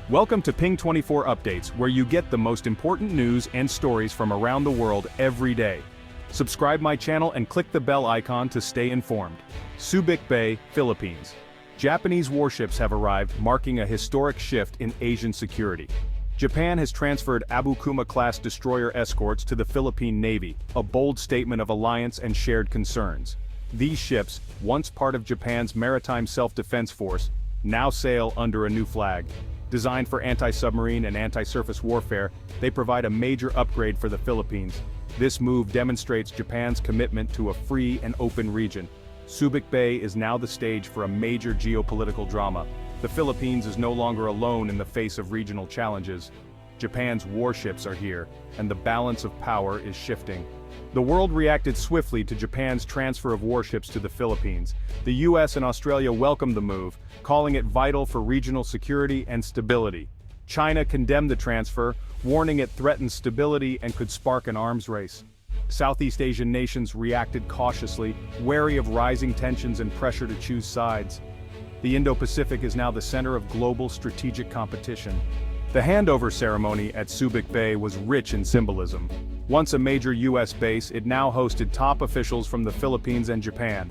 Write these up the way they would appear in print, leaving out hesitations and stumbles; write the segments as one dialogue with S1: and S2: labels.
S1: Welcome to Ping 24 Updates, where you get the most important news and stories from around the world every day. Subscribe my channel and click the bell icon to stay informed. Subic Bay, Philippines. Japanese warships have arrived, marking a historic shift in Asian security. Japan has transferred Abukuma-Class destroyer escorts to the Philippine Navy, a bold statement of alliance and shared concerns. These ships, once part of Japan's maritime self-defense force, now sail under a new flag. Designed for anti-submarine and anti-surface warfare, they provide a major upgrade for the Philippines. This move demonstrates Japan's commitment to a free and open region. Subic Bay is now the stage for a major geopolitical drama. The Philippines is no longer alone in the face of regional challenges. Japan's warships are here, and the balance of power is shifting. The world reacted swiftly to Japan's transfer of warships to the Philippines. The US and Australia welcomed the move, calling it vital for regional security and stability. China condemned the transfer, warning it threatens stability and could spark an arms race. Southeast Asian nations reacted cautiously, wary of rising tensions and pressure to choose sides. The Indo-Pacific is now the center of global strategic competition. The handover ceremony at Subic Bay was rich in symbolism. Once a major US base, it now hosted top officials from the Philippines and Japan.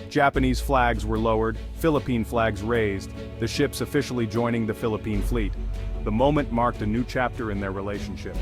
S1: Japanese flags were lowered, Philippine flags raised, the ships officially joining the Philippine fleet. The moment marked a new chapter in their relationship.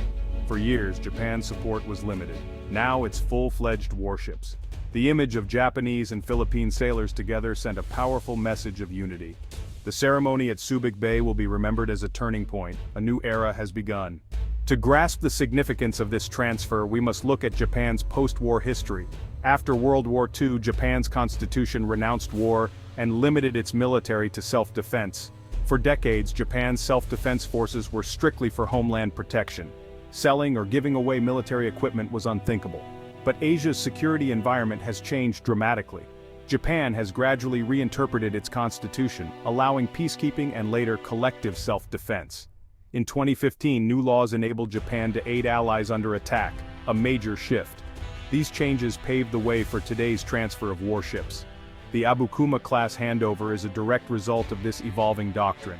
S1: For years, Japan's support was limited. Now it's full-fledged warships. The image of Japanese and Philippine sailors together sent a powerful message of unity. The ceremony at Subic Bay will be remembered as a turning point. A new era has begun. To grasp the significance of this transfer, we must look at Japan's post-war history. After World War II, Japan's constitution renounced war and limited its military to self-defense. For decades, Japan's self-defense forces were strictly for homeland protection. Selling or giving away military equipment was unthinkable. But Asia's security environment has changed dramatically. Japan has gradually reinterpreted its constitution, allowing peacekeeping and later collective self-defense. In 2015, new laws enabled Japan to aid allies under attack, a major shift. These changes paved the way for today's transfer of warships. The Abukuma-Class handover is a direct result of this evolving doctrine.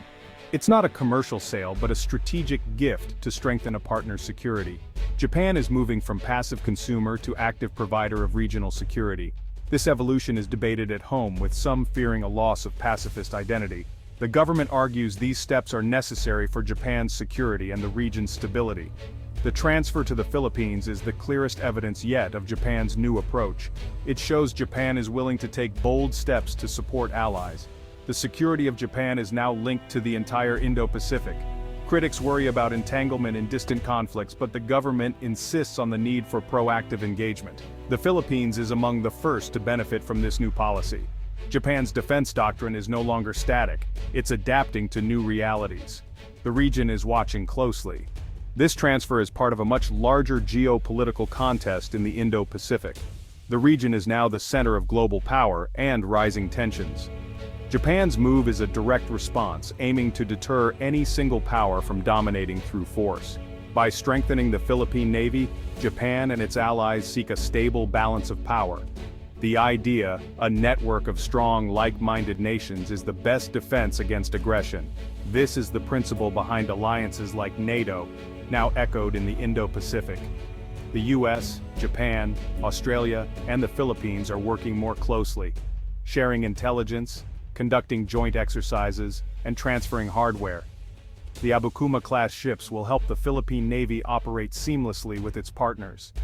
S1: It's not a commercial sale but a strategic gift to strengthen a partner's security. Japan is moving from passive consumer to active provider of regional security. This evolution is debated at home, with some fearing a loss of pacifist identity. The government argues these steps are necessary for Japan's security and the region's stability. The transfer to the Philippines is the clearest evidence yet of Japan's new approach. It shows Japan is willing to take bold steps to support allies. The security of Japan is now linked to the entire Indo-Pacific. Critics worry about entanglement in distant conflicts, but the government insists on the need for proactive engagement. The Philippines is among the first to benefit from this new policy. Japan's defense doctrine is no longer static, it's adapting to new realities. The region is watching closely. This transfer is part of a much larger geopolitical contest in the Indo-Pacific. The region is now the center of global power and rising tensions. Japan's move is a direct response, aiming to deter any single power from dominating through force. By strengthening the Philippine Navy, Japan and its allies seek a stable balance of power. The idea, a network of strong, like-minded nations, is the best defense against aggression. This is the principle behind alliances like NATO, now echoed in the Indo-Pacific. The US, Japan, Australia, and the Philippines are working more closely, sharing intelligence, conducting joint exercises, and transferring hardware. The Abukuma-class ships will help the Philippine Navy operate seamlessly with its partners.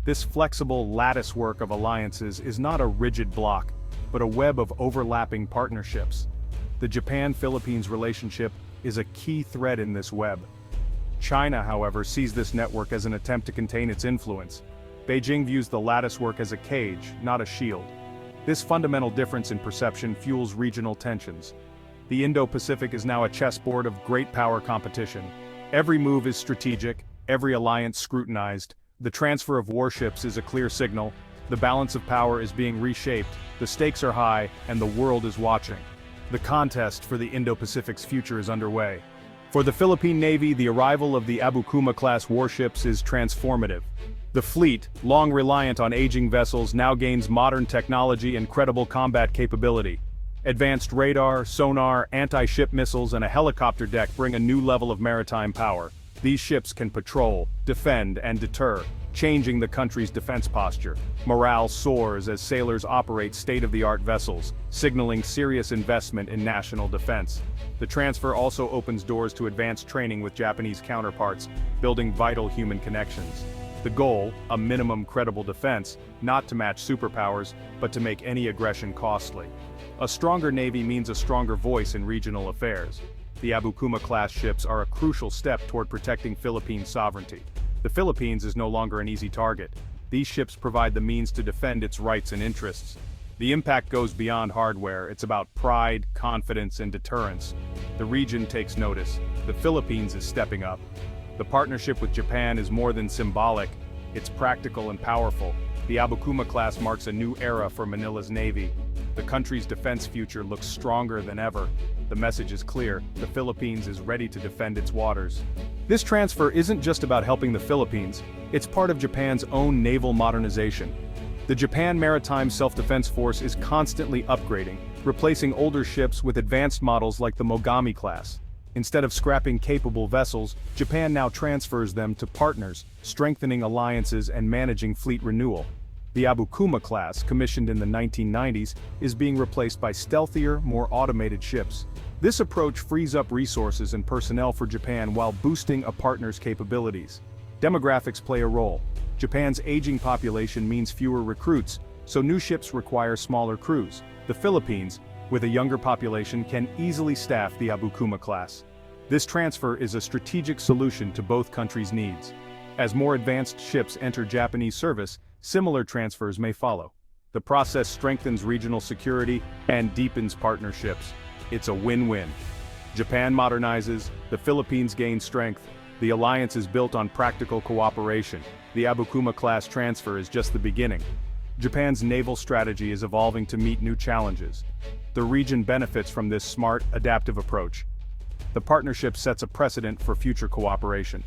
S1: This flexible latticework of alliances is not a rigid block, but a web of overlapping partnerships. The Japan-Philippines relationship is a key thread in this web. China, however, sees this network as an attempt to contain its influence. Beijing views the latticework as a cage, not a shield. This fundamental difference in perception fuels regional tensions. The Indo-Pacific is now a chessboard of great power competition. Every move is strategic, every alliance scrutinized. The transfer of warships is a clear signal. The balance of power is being reshaped, the stakes are high, and the world is watching. The contest for the Indo-Pacific's future is underway. For the Philippine Navy, the arrival of the Abukuma-class warships is transformative. The fleet, long reliant on aging vessels, now gains modern technology and credible combat capability. Advanced radar, sonar, anti-ship missiles, and a helicopter deck bring a new level of maritime power. These ships can patrol, defend, and deter, changing the country's defense posture. Morale soars as sailors operate state-of-the-art vessels, signaling serious investment in national defense. The transfer also opens doors to advanced training with Japanese counterparts, building vital human connections. The goal, a minimum credible defense, not to match superpowers, but to make any aggression costly. A stronger navy means a stronger voice in regional affairs. The Abukuma-class ships are a crucial step toward protecting Philippine sovereignty. The Philippines is no longer an easy target. These ships provide the means to defend its rights and interests. The impact goes beyond hardware. It's about pride, confidence, and deterrence. The region takes notice. The Philippines is stepping up. The partnership with Japan is more than symbolic. It's practical and powerful. The Abukuma-class marks a new era for Manila's navy. The country's defense future looks stronger than ever. The message is clear: the Philippines is ready to defend its waters. This transfer isn't just about helping the Philippines, it's part of Japan's own naval modernization. The Japan Maritime Self-Defense Force is constantly upgrading, replacing older ships with advanced models like the Mogami-class. Instead of scrapping capable vessels, Japan now transfers them to partners, strengthening alliances and managing fleet renewal. The Abukuma-class, commissioned in the 1990s, is being replaced by stealthier, more automated ships. This approach frees up resources and personnel for Japan while boosting a partner's capabilities. Demographics play a role. Japan's aging population means fewer recruits, so new ships require smaller crews. The Philippines, with a younger population, can easily staff the Abukuma-class. This transfer is a strategic solution to both countries' needs. As more advanced ships enter Japanese service, similar transfers may follow. The process strengthens regional security and deepens partnerships. It's a win-win. Japan modernizes, the Philippines gain strength. The alliance is built on practical cooperation. The Abukuma-class transfer is just the beginning. Japan's naval strategy is evolving to meet new challenges. The region benefits from this smart, adaptive approach. The partnership sets a precedent for future cooperation.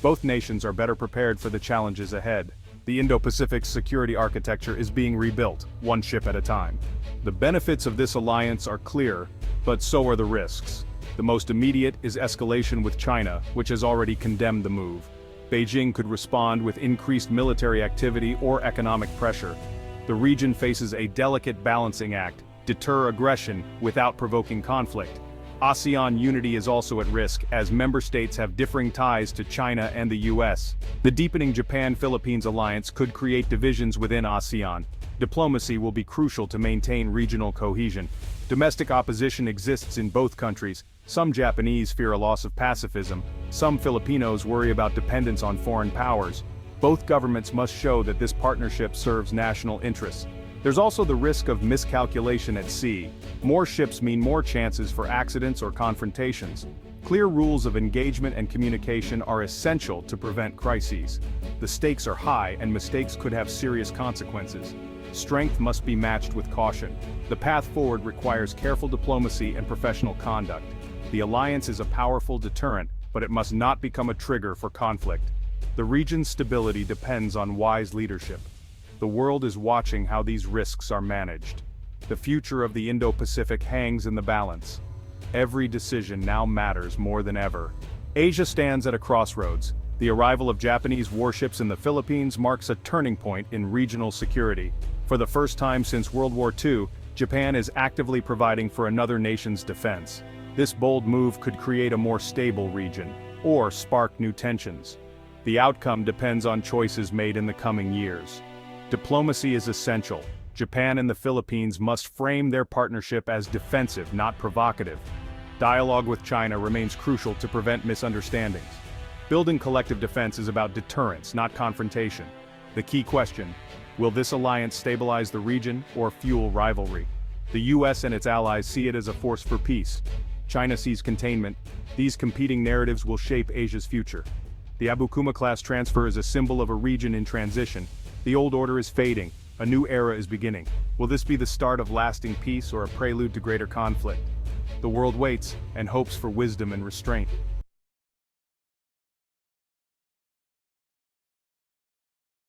S1: Both nations are better prepared for the challenges ahead. The Indo-Pacific security architecture is being rebuilt, one ship at a time. The benefits of this alliance are clear, but so are the risks. The most immediate is escalation with China, which has already condemned the move. Beijing could respond with increased military activity or economic pressure. The region faces a delicate balancing act: deter aggression without provoking conflict. ASEAN unity is also at risk, as member states have differing ties to China and the US. The deepening Japan-Philippines alliance could create divisions within ASEAN. Diplomacy will be crucial to maintain regional cohesion. Domestic opposition exists in both countries. Some Japanese fear a loss of pacifism. Some Filipinos worry about dependence on foreign powers. Both governments must show that this partnership serves national interests. There's also the risk of miscalculation at sea. More ships mean more chances for accidents or confrontations. Clear rules of engagement and communication are essential to prevent crises. The stakes are high and mistakes could have serious consequences. Strength must be matched with caution. The path forward requires careful diplomacy and professional conduct. The alliance is a powerful deterrent, but it must not become a trigger for conflict. The region's stability depends on wise leadership. The world is watching how these risks are managed. The future of the Indo-Pacific hangs in the balance. Every decision now matters more than ever. Asia stands at a crossroads. The arrival of Japanese warships in the Philippines marks a turning point in regional security. For the first time since World War II, Japan is actively providing for another nation's defense. This bold move could create a more stable region, or spark new tensions. The outcome depends on choices made in the coming years. Diplomacy is essential. Japan and the Philippines must frame their partnership as defensive, not provocative. Dialogue with China remains crucial to prevent misunderstandings. Building collective defense is about deterrence, not confrontation. The key question: will this alliance stabilize the region or fuel rivalry? The US and its allies see it as a force for peace. China sees containment. These competing narratives will shape Asia's future. The Abukuma-class transfer is a symbol of a region in transition. The old order is fading. A new era is beginning. Will this be the start of lasting peace or a prelude to greater conflict? The world waits and hopes for wisdom and restraint.